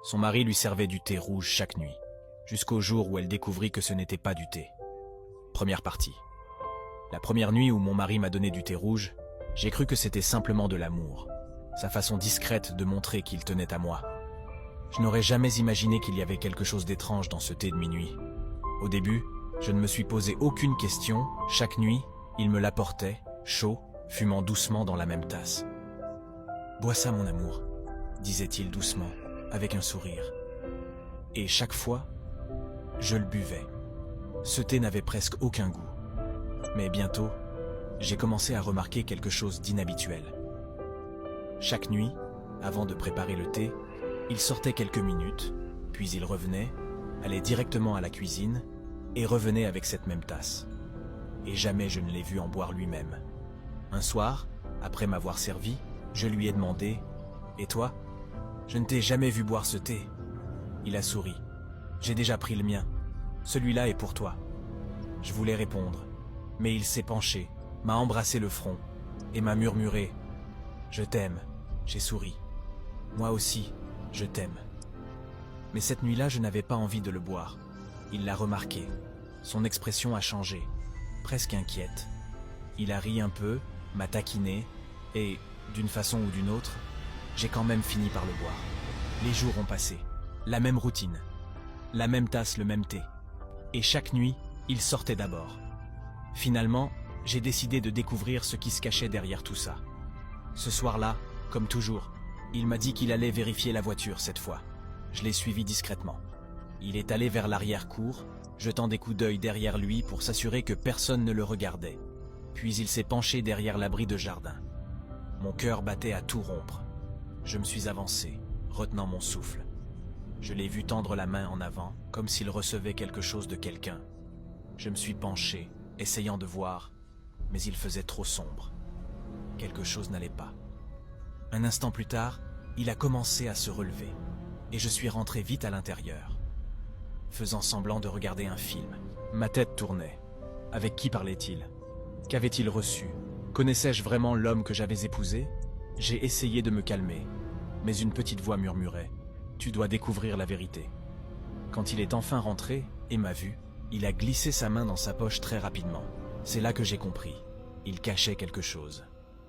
Son mari lui servait du thé rouge chaque nuit, jusqu'au jour où elle découvrit que ce n'était pas du thé. Première partie. La première nuit où mon mari m'a donné du thé rouge, j'ai cru que c'était simplement de l'amour, sa façon discrète de montrer qu'il tenait à moi. Je n'aurais jamais imaginé qu'il y avait quelque chose d'étrange dans ce thé de minuit. Au début, je ne me suis posé aucune question. Chaque nuit, il me l'apportait, chaud, fumant doucement dans la même tasse. « Bois ça, mon amour », disait-il doucement, avec un sourire. Et chaque fois, je le buvais. Ce thé n'avait presque aucun goût. Mais bientôt, j'ai commencé à remarquer quelque chose d'inhabituel. Chaque nuit, avant de préparer le thé, il sortait quelques minutes, puis il revenait, allait directement à la cuisine et revenait avec cette même tasse. Et jamais je ne l'ai vu en boire lui-même. Un soir, après m'avoir servi, je lui ai demandé « Et toi ? Je ne t'ai jamais vu boire ce thé. » Il a souri. « J'ai déjà pris le mien. Celui-là est pour toi. » Je voulais répondre, mais il s'est penché, m'a embrassé le front et m'a murmuré « Je t'aime. » J'ai souri. « Moi aussi, je t'aime. » Mais cette nuit-là, je n'avais pas envie de le boire. Il l'a remarqué. Son expression a changé, presque inquiète. Il a ri un peu, m'a taquiné, et, d'une façon ou d'une autre, j'ai quand même fini par le boire. Les jours ont passé. La même routine. La même tasse, le même thé. Et chaque nuit, il sortait d'abord. Finalement, j'ai décidé de découvrir ce qui se cachait derrière tout ça. Ce soir-là, comme toujours, il m'a dit qu'il allait vérifier la voiture cette fois. Je l'ai suivi discrètement. Il est allé vers l'arrière-cour, jetant des coups d'œil derrière lui pour s'assurer que personne ne le regardait. Puis il s'est penché derrière l'abri de jardin. Mon cœur battait à tout rompre. Je me suis avancé, retenant mon souffle. Je l'ai vu tendre la main en avant, comme s'il recevait quelque chose de quelqu'un. Je me suis penché, essayant de voir, mais il faisait trop sombre. Quelque chose n'allait pas. Un instant plus tard, il a commencé à se relever, et je suis rentré vite à l'intérieur, faisant semblant de regarder un film. Ma tête tournait. Avec qui parlait-il? Qu'avait-il reçu? Connaissais-je vraiment l'homme que j'avais épousé? J'ai essayé de me calmer, mais une petite voix murmurait « Tu dois découvrir la vérité ». Quand il est enfin rentré et m'a vu, il a glissé sa main dans sa poche très rapidement. C'est là que j'ai compris. Il cachait quelque chose.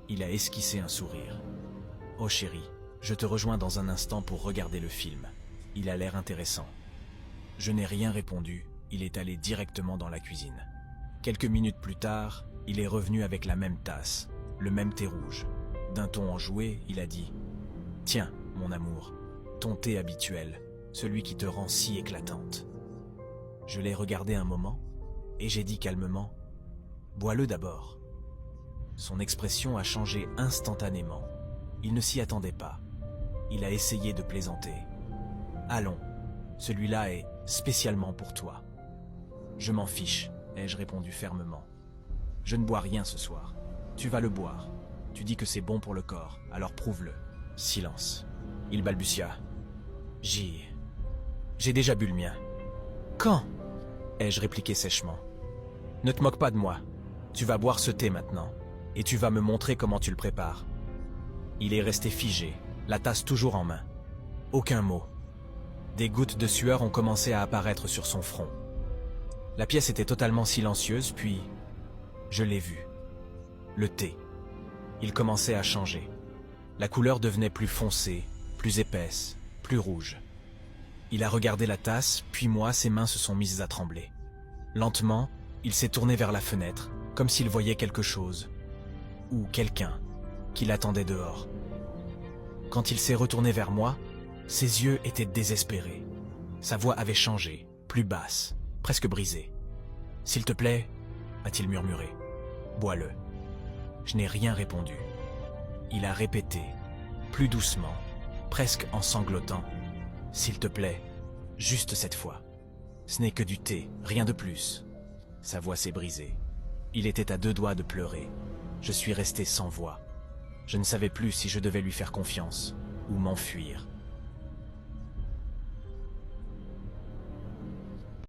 Il a esquissé un sourire. « Oh chérie, je te rejoins dans un instant pour regarder le film. Il a l'air intéressant. » Je n'ai rien répondu, il est allé directement dans la cuisine. Quelques minutes plus tard, il est revenu avec la même tasse, le même thé rouge. D'un ton enjoué, il a dit « Tiens, mon amour, ton thé habituel, celui qui te rend si éclatante. » Je l'ai regardé un moment, et j'ai dit calmement « Bois-le d'abord. » Son expression a changé instantanément. Il ne s'y attendait pas. Il a essayé de plaisanter. « Allons, celui-là est spécialement pour toi. » « Je m'en fiche, ai-je répondu fermement. « Je ne bois rien ce soir. Tu vas le boire. Tu dis que c'est bon pour le corps, alors prouve-le. » Silence. Il balbutia. « J'ai déjà bu le mien. »« Quand ?» ai-je répliqué sèchement. « Ne te moque pas de moi. Tu vas boire ce thé maintenant, et tu vas me montrer comment tu le prépares. » Il est resté figé, la tasse toujours en main. Aucun mot. Des gouttes de sueur ont commencé à apparaître sur son front. La pièce était totalement silencieuse, puis je l'ai vu. Le thé. Il commençait à changer. La couleur devenait plus foncée, plus épaisse, plus rouge. Il a regardé la tasse, puis moi, ses mains se sont mises à trembler. Lentement, il s'est tourné vers la fenêtre, comme s'il voyait quelque chose, ou quelqu'un, qui l'attendait dehors. Quand il s'est retourné vers moi, ses yeux étaient désespérés. Sa voix avait changé, plus basse, presque brisée. « S'il te plaît, » a-t-il murmuré, « bois-le. » Je n'ai rien répondu. Il a répété, plus doucement, presque en sanglotant, « S'il te plaît, juste cette fois. Ce n'est que du thé, rien de plus. » Sa voix s'est brisée. Il était à deux doigts de pleurer. Je suis resté sans voix. Je ne savais plus si je devais lui faire confiance ou m'enfuir.